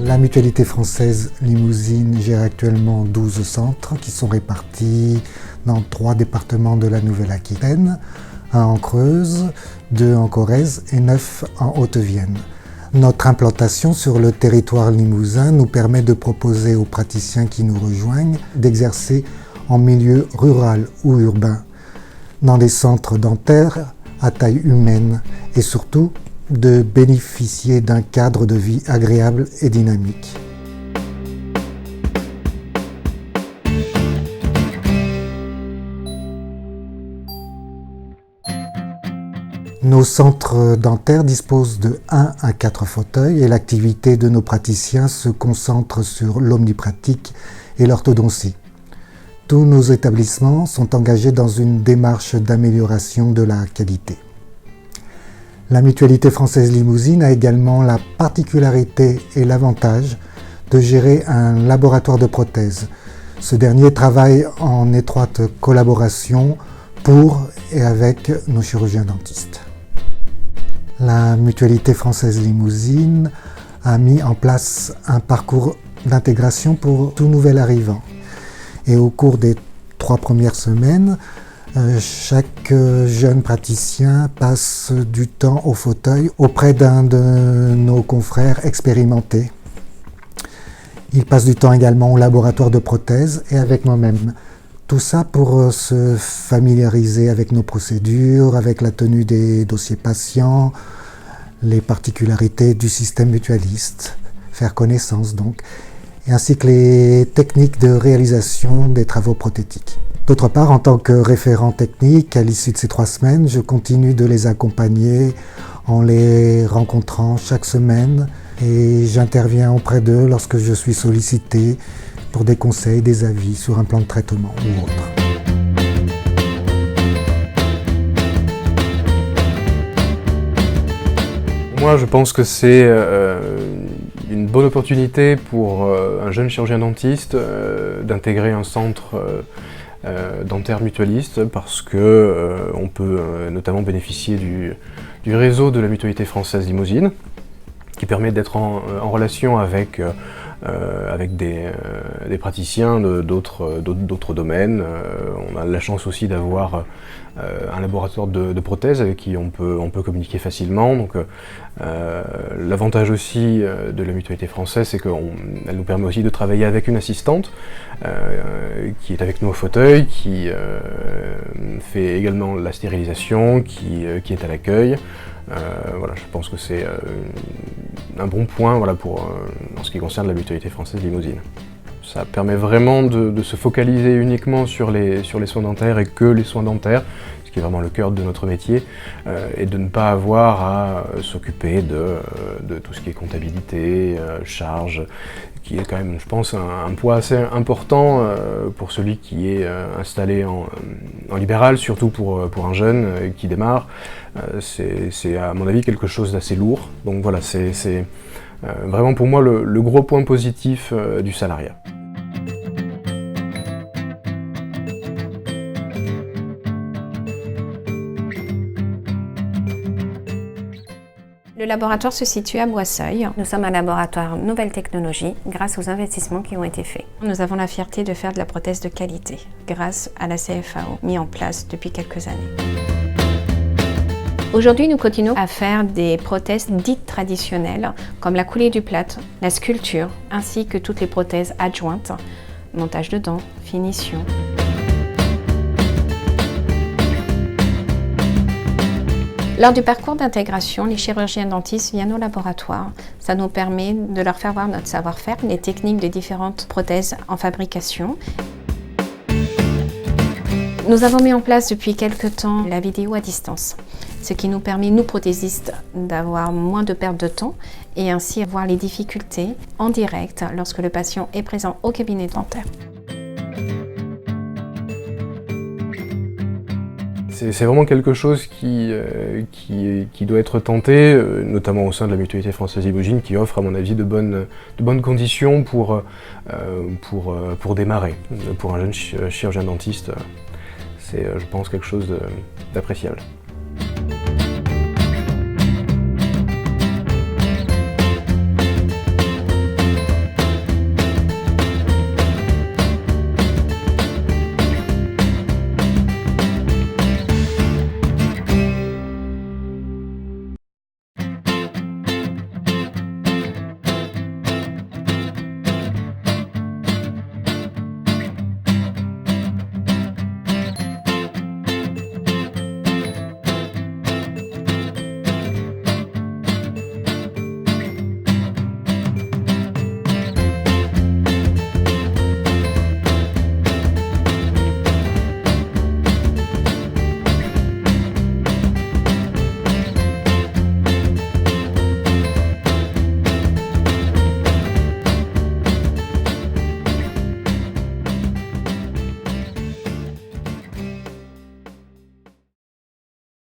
La mutualité française Limousine gère actuellement 12 centres qui sont répartis dans 3 départements de la Nouvelle-Aquitaine, 1 en Creuse, 2 en Corrèze et 9 en Haute-Vienne. Notre implantation sur le territoire limousin nous permet de proposer aux praticiens qui nous rejoignent d'exercer en milieu rural ou urbain, dans des centres dentaires à taille humaine et surtout de bénéficier d'un cadre de vie agréable et dynamique. Nos centres dentaires disposent de 1 à 4 fauteuils et l'activité de nos praticiens se concentre sur l'omnipratique et l'orthodontie. Tous nos établissements sont engagés dans une démarche d'amélioration de la qualité. La mutualité française Limousine a également la particularité et l'avantage de gérer un laboratoire de prothèses. Ce dernier travaille en étroite collaboration pour et avec nos chirurgiens dentistes. La mutualité française Limousine a mis en place un parcours d'intégration pour tout nouvel arrivant. Et au cours des 3 premières semaines, chaque jeune praticien passe du temps au fauteuil auprès d'un de nos confrères expérimentés. Il passe du temps également au laboratoire de prothèses et avec moi-même. Tout ça pour se familiariser avec nos procédures, avec la tenue des dossiers patients, les particularités du système mutualiste, faire connaissance donc, ainsi que les techniques de réalisation des travaux prothétiques. D'autre part, en tant que référent technique, à l'issue de ces 3 semaines, je continue de les accompagner en les rencontrant chaque semaine et j'interviens auprès d'eux lorsque je suis sollicité pour des conseils, des avis sur un plan de traitement ou autre. Moi, je pense que c'est une bonne opportunité pour un jeune chirurgien dentiste d'intégrer un centre dentaire mutualiste parce que on peut notamment bénéficier du réseau de la mutualité française Limousine qui permet d'être en relation avec des praticiens d'autres domaines. On a la chance aussi d'avoir un laboratoire de prothèses avec qui on peut communiquer facilement. Donc l'avantage aussi de la mutualité française, c'est qu'elle nous permet aussi de travailler avec une assistante qui est avec nous au fauteuil, qui fait également la stérilisation, qui est à l'accueil. Voilà, je pense que c'est un bon point voilà, en ce qui concerne la mutualité française Limousine. Ça permet vraiment de se focaliser uniquement sur les soins dentaires et que les soins dentaires, ce qui est vraiment le cœur de notre métier, et de ne pas avoir à s'occuper de tout ce qui est comptabilité, charges, qui est quand même, je pense, un poids assez important pour celui qui est installé en libéral, surtout pour un jeune qui démarre. C'est à mon avis quelque chose d'assez lourd. Donc voilà, c'est vraiment pour moi le gros point positif du salariat. Le laboratoire se situe à Boisseuil. Nous sommes un laboratoire nouvelle technologie grâce aux investissements qui ont été faits. Nous avons la fierté de faire de la prothèse de qualité grâce à la CFAO mis en place depuis quelques années. Aujourd'hui, nous continuons à faire des prothèses dites traditionnelles comme la coulée du plâtre, la sculpture ainsi que toutes les prothèses adjointes, montage de dents, finition. Lors du parcours d'intégration, les chirurgiens dentistes viennent au laboratoire. Ça nous permet de leur faire voir notre savoir-faire, les techniques des différentes prothèses en fabrication. Nous avons mis en place depuis quelques temps la vidéo à distance, ce qui nous permet, nous prothésistes, d'avoir moins de perte de temps et ainsi voir les difficultés en direct lorsque le patient est présent au cabinet dentaire. C'est vraiment quelque chose qui doit être tenté, notamment au sein de la mutualité française Limousine, qui offre à mon avis de bonnes conditions pour démarrer. Pour un jeune chirurgien dentiste, c'est je pense quelque chose d'appréciable.